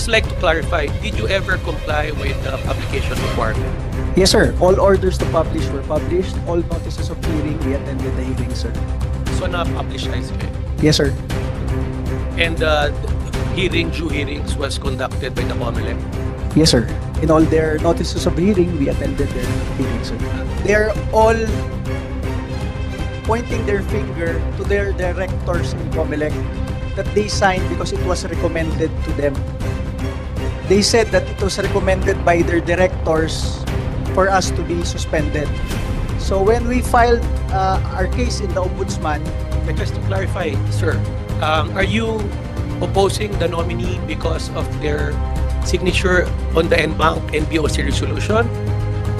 just like to clarify, did you ever comply with the publication requirement? Yes, sir. All orders to publish were published. All notices of hearing, we attended the hearing, sir. So na-publish ICA. Yes, sir. And due hearings was conducted by the COMELEC. Yes, sir. In all their notices of hearing, we attended their hearings, sir. They're all pointing their finger to their directors in COMELEC that they signed because it was recommended to them. They said that it was recommended by their directors for us to be suspended. So when we filed our case in the Ombudsman, Just to clarify, sir, are you opposing the nominee because of their signature on the NBank and BOC resolution,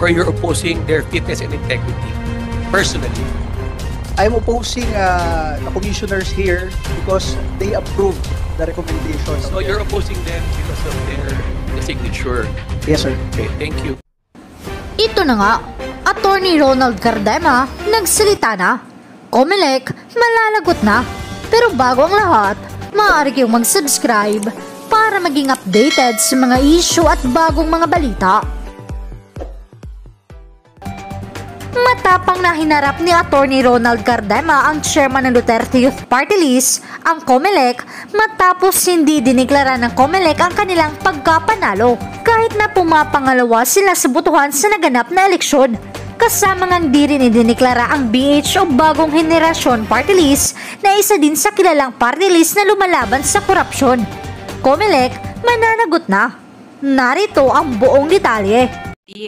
or you're opposing their fitness and integrity personally? I'm opposing the commissioners here because they approved the recommendation. So you're opposing them because of the signature. Yes, sir. Okay, thank you. Ito na nga, Attorney Ronald Cardema nagsalita na. COMELEC malalagot na. Pero bago ang lahat, maaari kayong mag-subscribe para maging updated sa mga issue at bagong mga balita. Matapang na hinarap ni Attorney Ronald Cardema ang chairman ng Duterte Youth Party List, ang COMELEC, matapos hindi diniklara ng COMELEC ang kanilang pagkapanalo kahit na pumapangalawa sila sa botohan sa naganap na eleksyon. Kasama ngang di rin idiniklara ang BH o Bagong Henerasyon Party List na isa din sa kilalang party list na lumalaban sa korupsyon. COMELEC mananagot na. Narito ang buong detalye.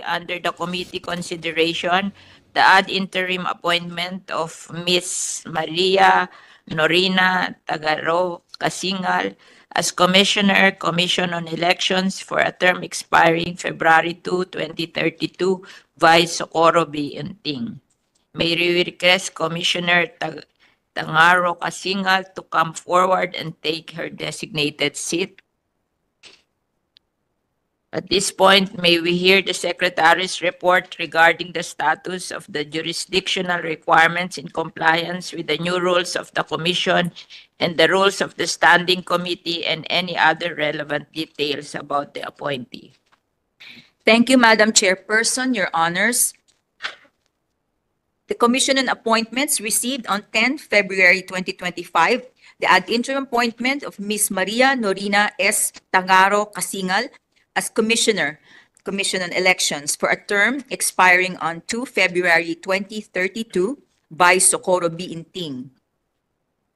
Under the committee consideration, the ad interim appointment of Ms. Maria Norina Tagaro Casingal as Commissioner, Commission on Elections for a term expiring February 2, 2032 by Socorro B. Inting. May we request Commissioner Tagaro Casingal to come forward and take her designated seat. At this point, may we hear the Secretary's report regarding the status of the jurisdictional requirements in compliance with the new rules of the Commission and the rules of the Standing Committee and any other relevant details about the appointee. Thank you, Madam Chairperson, Your Honors. The Commission on Appointments received on 10 February 2025 the ad interim appointment of Ms. Maria Norina S. Tagaro Casingal as Commissioner, Commission on Elections for a term expiring on 2 February 2032 by Socorro B. Inting.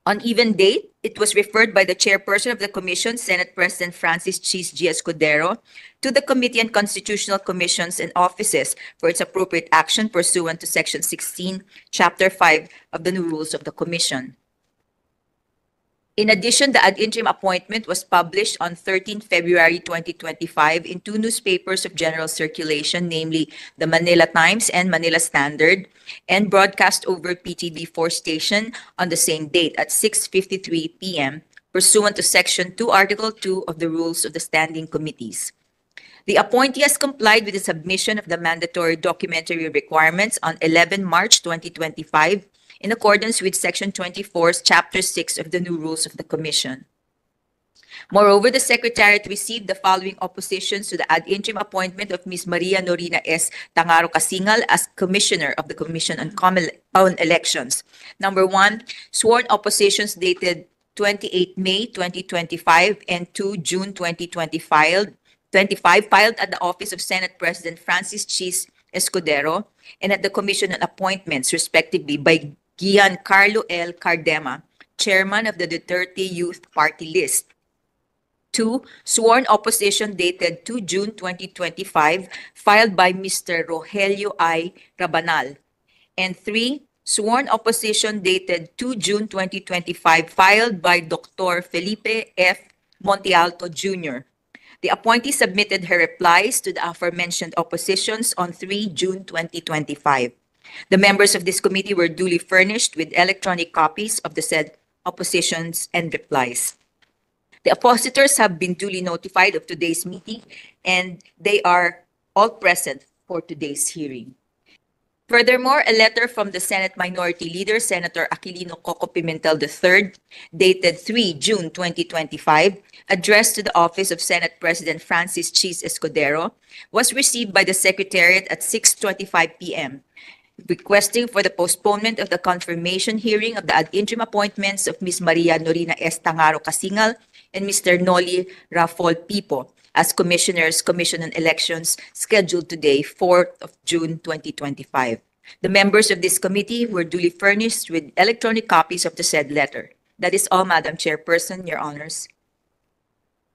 On even date, it was referred by the Chairperson of the Commission, Senate President Francis Chis G. Escudero, to the Committee on Constitutional Commissions and Offices for its appropriate action pursuant to Section 16, Chapter 5 of the new rules of the Commission. In addition, the ad interim appointment was published on 13 February 2025 in two newspapers of general circulation, namely the Manila Times and Manila Standard, and broadcast over PTV4 station on the same date at 6:53 p.m. pursuant to Section 2, Article 2 of the Rules of the Standing Committees. The appointee has complied with the submission of the mandatory documentary requirements on 11 March 2025 in accordance with Section 24, Chapter 6 of the new rules of the Commission. Moreover, the Secretariat received the following oppositions to the ad interim appointment of Ms. Maria Norina S. Tagaro Casingal as Commissioner of the Commission on Elections. Number 1, sworn oppositions dated 28 May 2025 and 2 June 2025 filed at the Office of Senate President Francis Chis Escudero and at the Commission on Appointments, respectively, by Giancarlo L. Cardema, Chairman of the Duterte Youth Party List. 2, sworn opposition dated 2 June 2025, filed by Mr. Rogelio I. Rabanal. And 3, sworn opposition dated 2 June 2025, filed by Dr. Felipe F. Montealto Jr. The appointee submitted her replies to the aforementioned oppositions on 3 June 2025. The members of this committee were duly furnished with electronic copies of the said oppositions and replies. The oppositors have been duly notified of today's meeting and they are all present for today's hearing. Furthermore, a letter from the Senate Minority Leader, Senator Aquilino Coco Pimentel III, dated 3 June 2025, addressed to the office of Senate President Francis Cheese Escudero, was received by the Secretariat at 6:25 p.m., requesting for the postponement of the confirmation hearing of the ad interim appointments of Ms. Maria Norina S. Tangaro Casingal and Mr. Noli Rafol Pipo as Commissioners, Commission on Elections, scheduled today, 4th of June 2025. The members of this committee were duly furnished with electronic copies of the said letter. That is all, Madam Chairperson, Your Honors.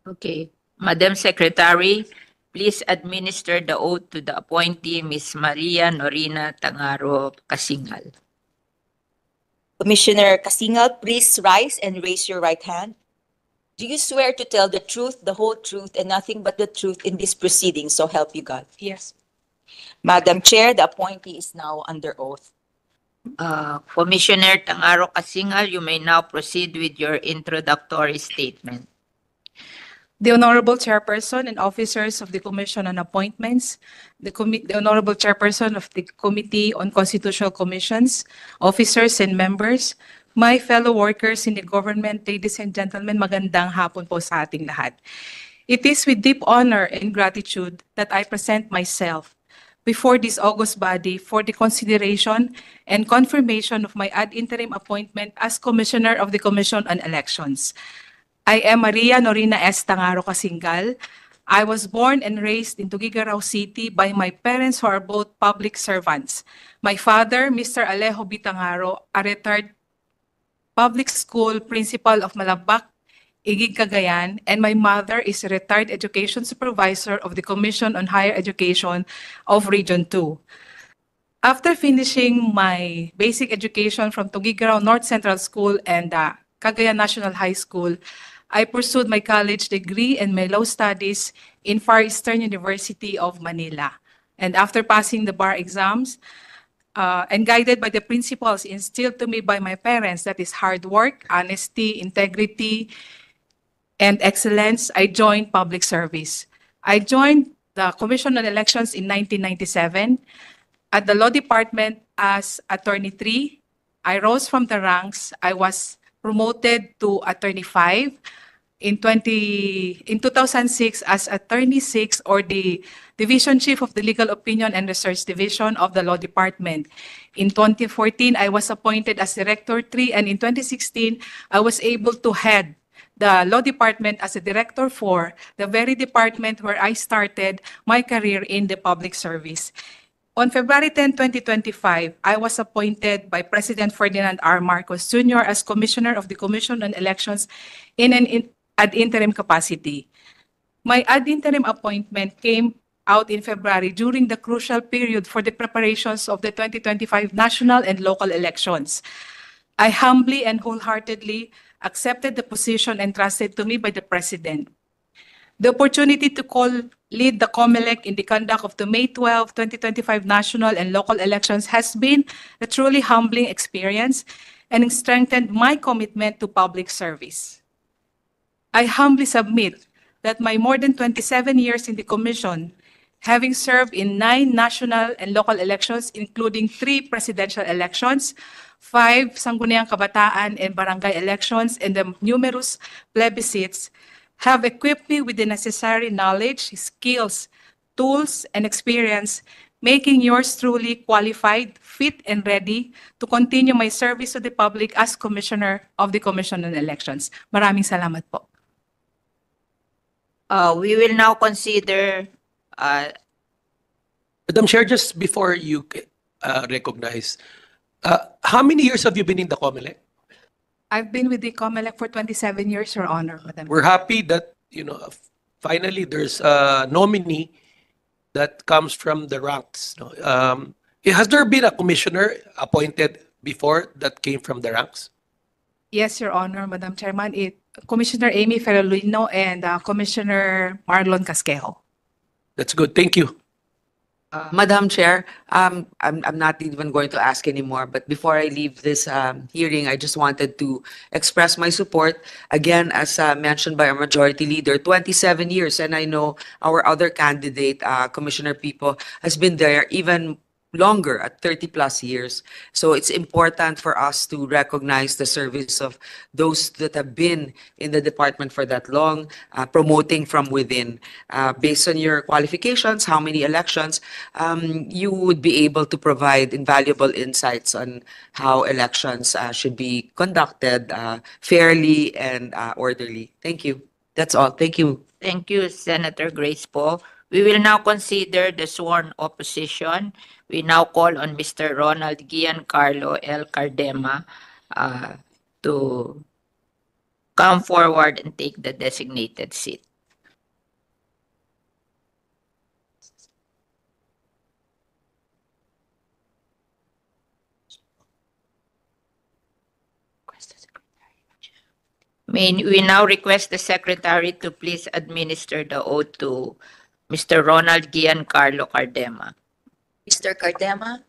Okay. Madam Secretary, please administer the oath to the appointee, Ms. Maria Norina Tangaro Casingal. Commissioner Casingal, please rise and raise your right hand. Do you swear to tell the truth, the whole truth, and nothing but the truth in this proceeding, so help you God? Yes. Madam Chair, the appointee is now under oath. Commissioner Tangaro Casingal, you may now proceed with your introductory statement. The Honorable Chairperson and officers of the Commission on Appointments, the Honorable Chairperson of the Committee on Constitutional Commissions, officers and members, my fellow workers in the government, ladies and gentlemen, magandang hapon po sa ating lahat. It is with deep honor and gratitude that I present myself before this august body for the consideration and confirmation of my ad interim appointment as Commissioner of the Commission on Elections. I am Maria Norina S. Tangaro Casingal. I was born and raised in Tuguegarao City by my parents who are both public servants. My father, Mr. Alejo B. Tangaro, a retired public school principal of Malabak, Igig, Cagayan, and my mother is a retired education supervisor of the Commission on Higher Education of Region 2. After finishing my basic education from Tuguegarao North Central School and Cagayan National High School, I pursued my college degree and my law studies in Far Eastern University of Manila. And after passing the bar exams, and guided by the principles instilled to me by my parents, that is hard work, honesty, integrity, and excellence, I joined public service. I joined the Commission on Elections in 1997 at the Law Department as Attorney 3. I rose from the ranks. I was promoted to Attorney 5. In 2006 as Attorney 6, or the Division Chief of the Legal Opinion and Research Division of the Law Department. In 2014, I was appointed as Director 3, and in 2016, I was able to head the Law Department as a Director 4, the very department where I started my career in the public service. On February 10, 2025, I was appointed by President Ferdinand R. Marcos Jr. as Commissioner of the Commission on Elections in an ad interim capacity. My ad interim appointment came out in February during the crucial period for the preparations of the 2025 national and local elections. I humbly and wholeheartedly accepted the position entrusted to me by the President. The opportunity to lead the COMELEC in the conduct of the May 12, 2025 national and local elections has been a truly humbling experience and strengthened my commitment to public service. I humbly submit that my more than 27 years in the Commission, having served in 9 national and local elections, including 3 presidential elections, 5 Sangguniang Kabataan and barangay elections, and the numerous plebiscites, have equipped me with the necessary knowledge, skills, tools, and experience, making yours truly qualified, fit, and ready to continue my service to the public as Commissioner of the Commission on Elections. Maraming salamat po. We will now consider Madam Chair, just before you recognize, how many years have you been in the COMELEC? I've been with the COMELEC for 27 years, Your Honor, Madam. We're happy that, finally there's a nominee that comes from the ranks. No? Has there been a commissioner appointed before that came from the ranks? Yes, Your Honor, Madam Chairman. Commissioner Amy Ferolino and Commissioner Marlon Casquejo. That's good. Thank you. Madam Chair, I'm not even going to ask anymore, but before I leave this hearing, I just wanted to express my support, again, as mentioned by our Majority Leader, 27 years, and I know our other candidate, Commissioner Pipo, has been there even longer at 30 plus years. So it's important for us to recognize the service of those that have been in the department for that long, promoting from within. Based on your qualifications, how many elections, you would be able to provide invaluable insights on how elections should be conducted fairly and orderly. Thank you. That's all. Thank you. Thank you, Senator Grace Poe. We will now consider the sworn opposition. We now call on Mr. Ronald Giancarlo L. Cardema to come forward and take the designated seat. We now request the Secretary to please administer the oath to Mr. Ronald Giancarlo Cardema. Mr. Cardema,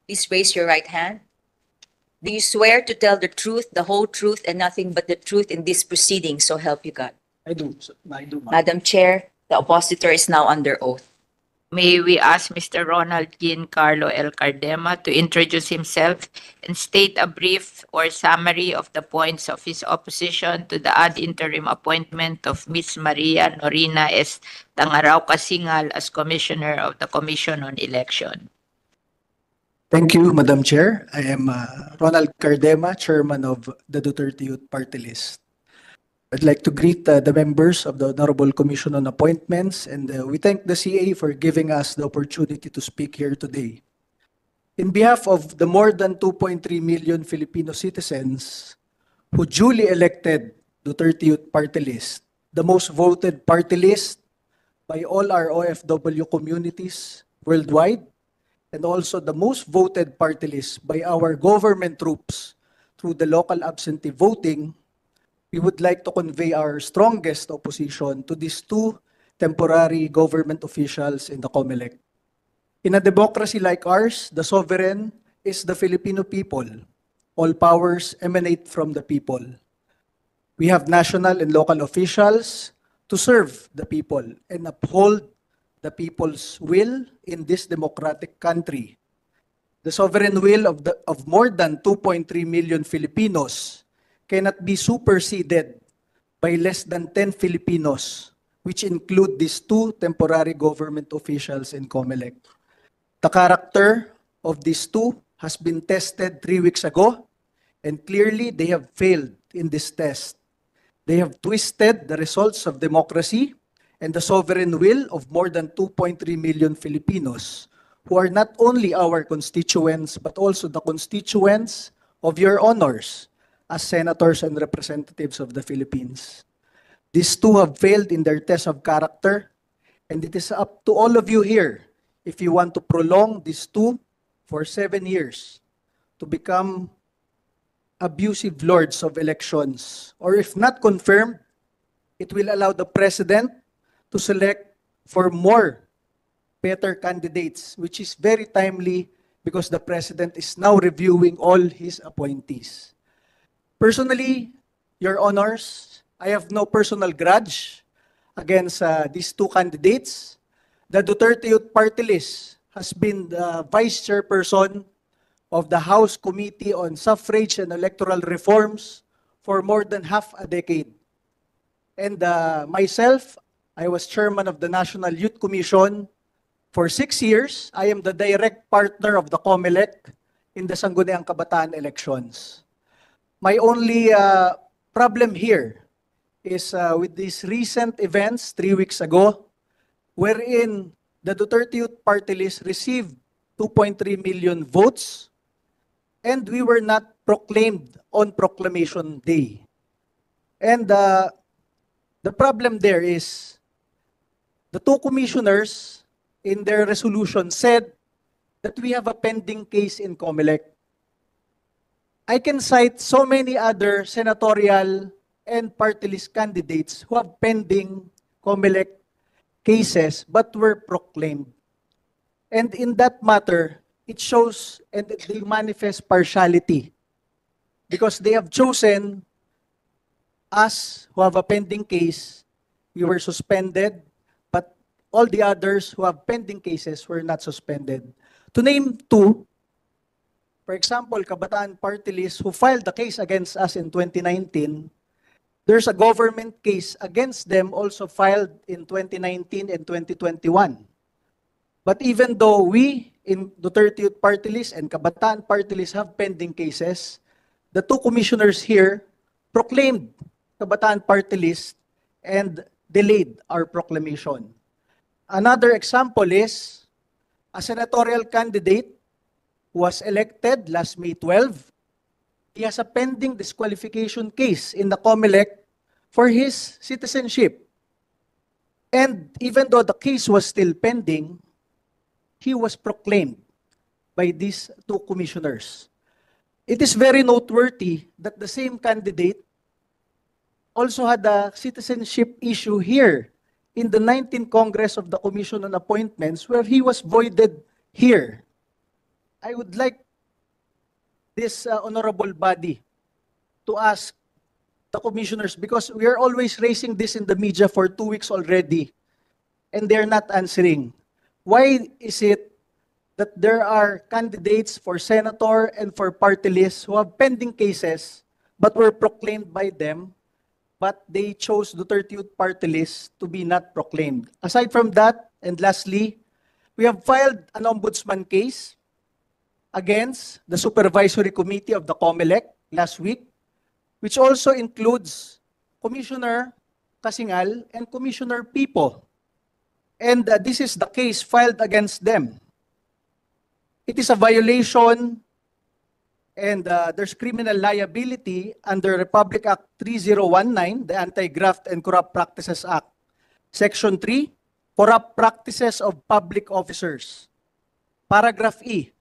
please raise your right hand. Do you swear to tell the truth, the whole truth, and nothing but the truth in this proceeding, so help you God? I do, ma'am. Madam Chair, the oppositor is now under oath. May we ask Mr. Ronald Giancarlo L. Cardema to introduce himself and state a brief or summary of the points of his opposition to the ad interim appointment of Ms. Maria Norina S. Tangarao Kasingal as Commissioner of the Commission on Election. Thank you, Madam Chair. I am Ronald Cardema, Chairman of the Duterte Youth Party List. I'd like to greet the members of the Honorable Commission on Appointments, and we thank the CA for giving us the opportunity to speak here today. In behalf of the more than 2.3 million Filipino citizens who duly elected Duterte Youth Party List, the most voted party list by all our OFW communities worldwide, and also the most voted party list by our government troops through the local absentee voting, we would like to convey our strongest opposition to these two temporary government officials in the COMELEC. In a democracy like ours, the sovereign is the Filipino people. All powers emanate from the people. We have national and local officials to serve the people and uphold the people's will in this democratic country. The sovereign will of more than 2.3 million Filipinos cannot be superseded by less than 10 Filipinos, which include these two temporary government officials in COMELEC. The character of these two has been tested 3 weeks ago, and clearly they have failed in this test. They have twisted the results of democracy and the sovereign will of more than 2.3 million Filipinos, who are not only our constituents, but also the constituents of your honors as senators and representatives of the Philippines. These two have failed in their test of character, and it is up to all of you here, if you want to prolong these two for 7 years, to become abusive lords of elections. Or if not confirmed, it will allow the president to select for more better candidates, which is very timely because the president is now reviewing all his appointees. Personally, your honors, I have no personal grudge against these two candidates. The Duterte Youth Party List has been the vice chairperson of the House Committee on Suffrage and Electoral Reforms for more than half a decade. And myself, I was chairman of the National Youth Commission for 6 years. I am the direct partner of the COMELEC in the Sangguniang Kabataan elections. My only problem here is with these recent events 3 weeks ago, wherein the Duterte Youth Party List received 2.3 million votes, and we were not proclaimed on Proclamation Day. And the problem there is the two commissioners in their resolution said that we have a pending case in COMELEC. I can cite so many other senatorial and party list candidates who have pending COMELEC cases but were proclaimed. And in that matter, it shows and they manifest partiality because they have chosen us who have a pending case. We were suspended, but all the others who have pending cases were not suspended. To name two, for example, Kabataan Party List, who filed the case against us in 2019, there's a government case against them also filed in 2019 and 2021. But even though we in Duterte Youth Party List and Kabataan Party List have pending cases, the two commissioners here proclaimed Kabataan Party List and delayed our proclamation. Another example is a senatorial candidate who was elected last May 12. He has a pending disqualification case in the COMELEC for his citizenship. And even though the case was still pending, he was proclaimed by these two commissioners. It is very noteworthy that the same candidate also had a citizenship issue here in the 19th Congress of the Commission on Appointments, where he was voided here. I would like this honorable body to ask the commissioners, because we are always raising this in the media for 2 weeks already, and they're not answering. Why is it that there are candidates for senator and for party lists who have pending cases but were proclaimed by them, but they chose Duterte Youth Party List to be not proclaimed? Aside from that, and lastly, we have filed an ombudsman case against the Supervisory Committee of the COMELEC last week, which also includes Commissioner Kasingal and Commissioner Pipo. And this is the case filed against them. It is a violation, and there's criminal liability under Republic Act 3019, the Anti-Graft and Corrupt Practices Act. Section 3, corrupt practices of public officers. Paragraph E,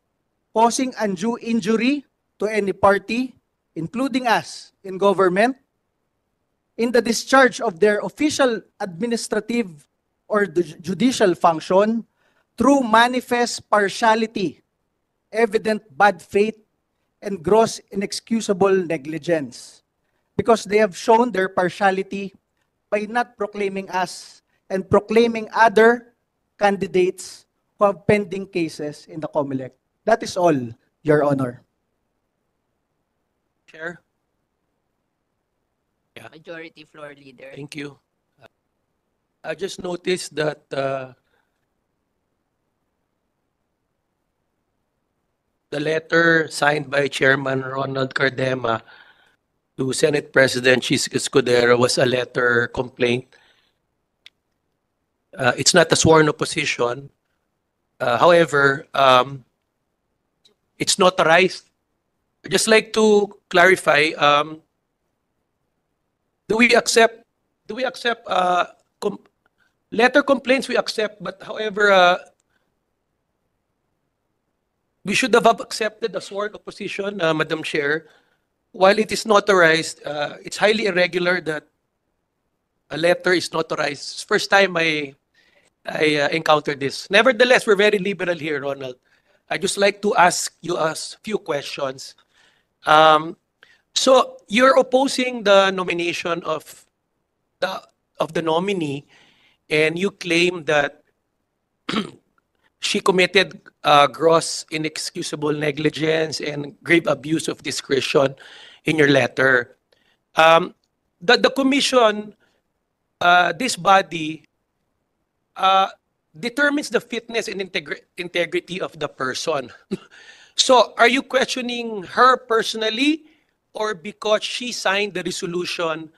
causing undue injury to any party, including us in government, in the discharge of their official, administrative, or judicial function through manifest partiality, evident bad faith, and gross inexcusable negligence, because they have shown their partiality by not proclaiming us and proclaiming other candidates who have pending cases in the COMELEC. That is all, Your Honor. Chair. Majority Floor Leader. Thank you. I just noticed that the letter signed by Chairman Ronald Cardema to Senate President Chis Escudero was a letter complaint. It's not a sworn opposition. However, it's notarized. I'd just like to clarify, do we accept letter complaints? We accept, but however, we should have accepted a sworn opposition, Madam Chair. While it is notarized, it's highly irregular that a letter is notarized. It's the first time I encountered this. Nevertheless, we're very liberal here, Ronald. I just like to ask you a few questions. So you're opposing the nomination of the nominee, and you claim that she committed gross inexcusable negligence and grave abuse of discretion in your letter. The commission, this body, determines the fitness and integrity of the person. So are you questioning her personally, or because she signed the resolution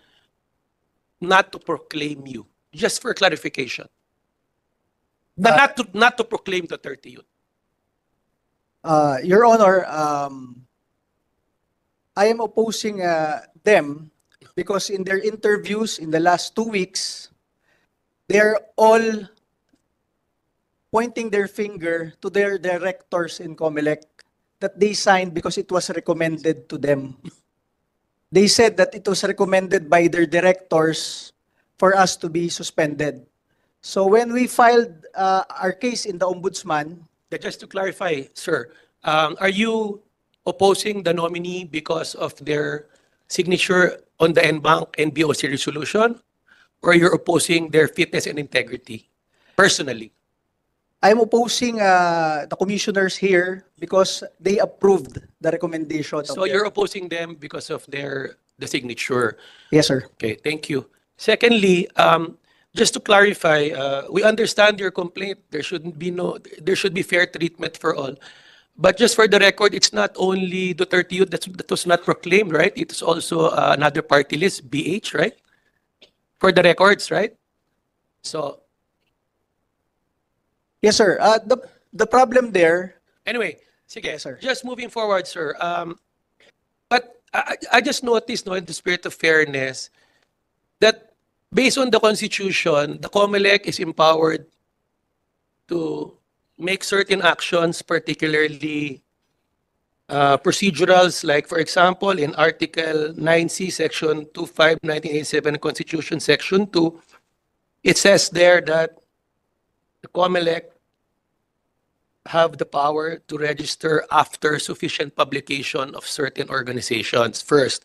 not to proclaim you? Just for clarification. Not to proclaim Duterte Youth. Your Honor, I am opposing them because in their interviews in the last 2 weeks, they're all pointing their finger to their directors in COMELEC that they signed because it was recommended to them. They said that it was recommended by their directors for us to be suspended. So when we filed our case in the Ombudsman, Just to clarify, sir, are you opposing the nominee because of their signature on the NBank and BOC resolution, or you're opposing their fitness and integrity? personally? I'm opposing the commissioners here because they approved the recommendation. So you're opposing them because of the signature. Yes, sir. Okay, thank you. Secondly, just to clarify, we understand your complaint. There should be fair treatment for all. But just for the record, it's not only Duterte Youth that was not proclaimed, right? It's also another party list, BH, right? For the records, right? So Yes, sir. The problem there. anyway, sige, Yes, sir. just moving forward, sir. But I just noticed, no, in the spirit of fairness, that based on the Constitution, the COMELEC is empowered to make certain actions, particularly procedurals, like, for example, in Article 9C, Section 25, 1987, Constitution, Section 2, it says there that the COMELEC have the power to register after sufficient publication of certain organizations first.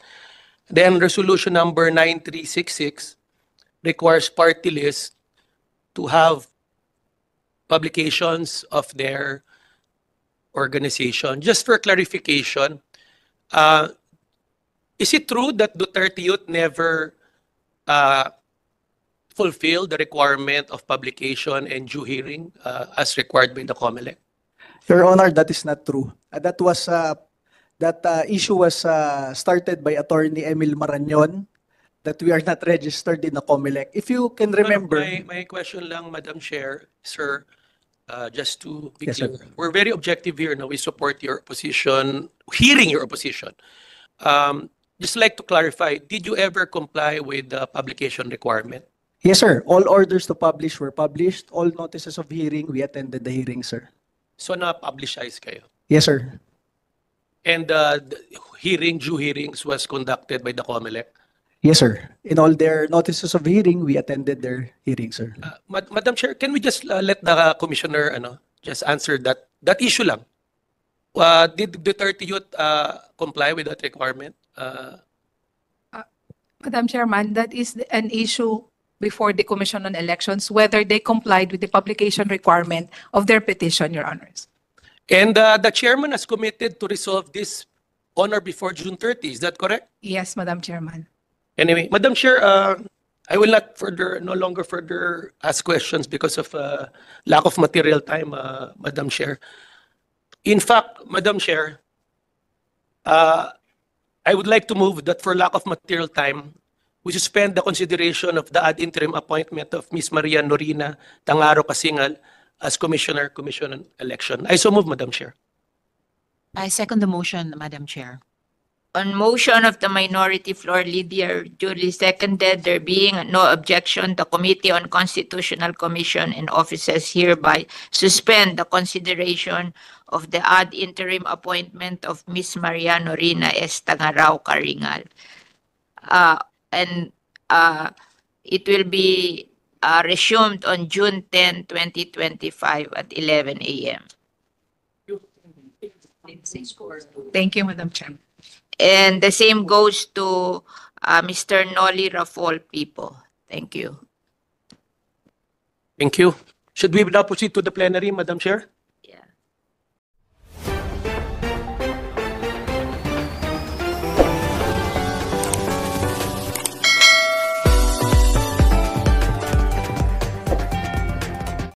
Then resolution number 9366 requires party lists to have publications of their organization. Just for clarification, is it true that Duterte Youth never fulfilled the requirement of publication and due hearing as required by the COMELEC? Your Honor, that is not true. That issue was started by Attorney Emil Marañon, that we are not registered in the COMELEC. If you can remember. My question lang, Madam Chair, sir, just to be Yes, clear. sir. We're very objective here. Now we support your opposition, hearing your opposition. Just like to clarify, did you ever comply with the publication requirement? Yes, sir. All orders to publish were published. All notices of hearing, we attended the hearing, sir. So na-publicize kayo? Yes, sir. And the due hearings was conducted by the COMELEC? Yes, sir. In all their notices of hearing, we attended their hearing, sir. Madam Chair, can we just let the commissioner just answer that issue lang? Did Duterte Youth comply with that requirement? Madam Chairman, that is an issue before the Commission on Elections, whether they complied with the publication requirement of their petition, Your Honors. And the chairman has committed to resolve this on or before June 30. Is that correct? Yes, Madam Chairman. Anyway, Madam Chair, I will not no longer further ask questions because of lack of material time, Madam Chair. In fact, Madam Chair, I would like to move that for lack of material time, we suspend the consideration of the ad interim appointment of Ms. Maria Norina Tangaro Kasingal as Commission on Election. I so move, Madam Chair. I second the motion, Madam Chair. On motion of the minority floor leader, duly seconded, there being no objection, the Committee on Constitutional Commission and Offices hereby suspend the consideration of the ad interim appointment of Ms. Maria Norina S. Tangarao Karingal. And it will be resumed on June 10, 2025 at 11 a.m. Thank you, Madam Chairman. And the same goes to Mr. Noli Rafol Pipo. Thank you. Thank you. Should we now proceed to the plenary, Madam Chair?